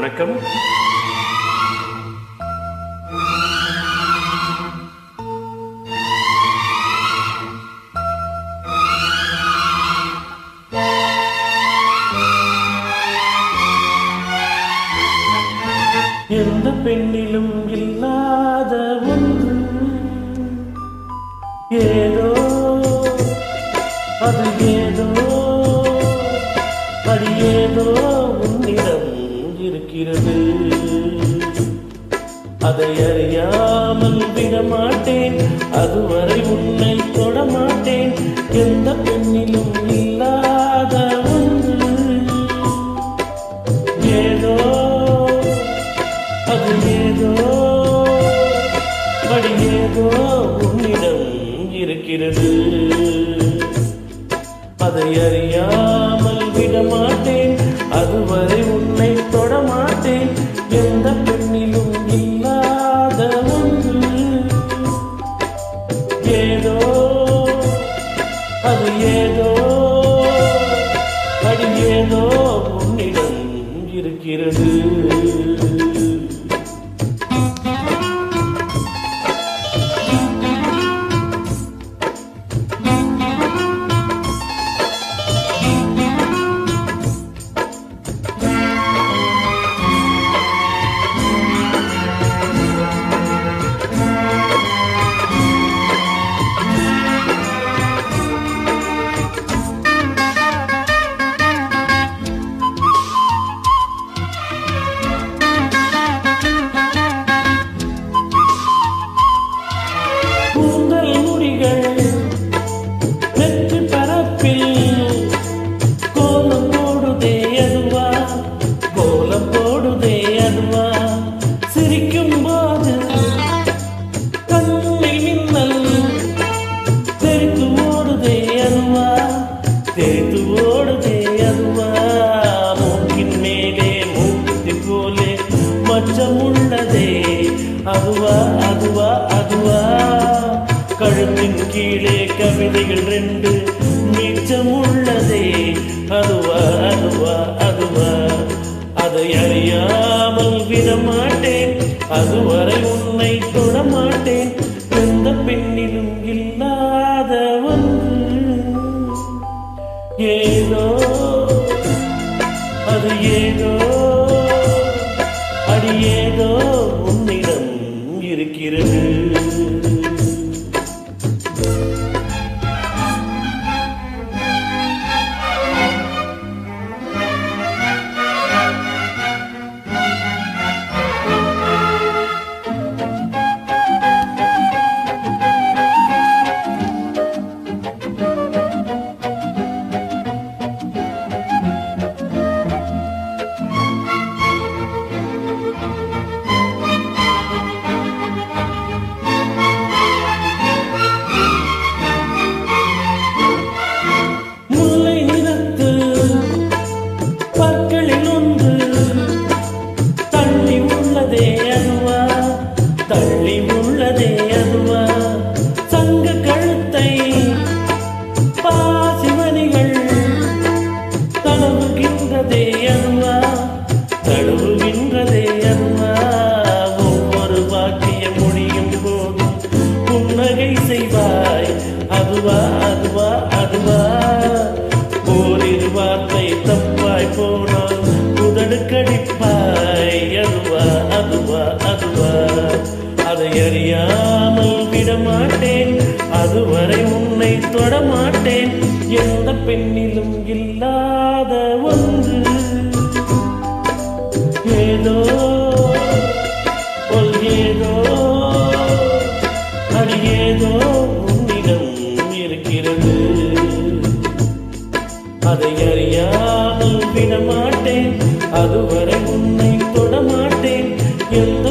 வணக்கம். எந்த பெண்ணிலும் இல்லாத ஒன்று ஏதோ, அது ஏதோ, அது ஏதோ உன்னிடம் இருக்கிறது. அதை அறியாமல் விடமாட்டேன், அதுவரை உன்னை தொடமாட்டேன். எந்த பெண்ணிலும் இல்லாத ஒன்று ஏதோ, அது ஏதோ, அது ஏதோ உன்னிடம் இருக்கிறது. அதை அறியாமல் விடமாட்டேன், அதுவரை உன்னை தொடமாட்டேன். எந்த பெண்ணிலும் இல்லாத ஒன்று ஏதோ, அது ஏதோ, அது ஏதோ உன்னிடம் இருக்கிறது. மச்சமுள்ளதே அதுவா, அதுவா, அதுவா. கழுத்தின் கீழே கவிதைகள் 2 மிச்சமுள்ளதே அதுவா, அதுவா, அதுவா. அதை அறியாமல் விடமாட்டேன், அதுவரை உன்னை தொடமாட்டேன். எந்த பெண்ணிலும் இல்லாத ஒன்று ஏதோ, அது ஏதோ, அது ஏதோ உன்னிடம் இருக்கிறது. அதுவா, அதுவா, அதுவா. ஓரிரு வார்த்தை தப்பாய் போனால் உதடு கடிப்பாய். அதுவா, அதுவா, அதுவா. அதை அறியாமல் விடமாட்டேன், அதுவரை உன்னை தொடமாட்டேன். எந்த பெண்ணிலும் இல்லாத ஒன்று ஏதோ, ஏதோ, அது ஏதோ உன்னிடம் இருக்கிறது. அதை அறியாமல் விடமாட்டேன், அதுவரை உன்னை தொடமாட்டேன். எந்த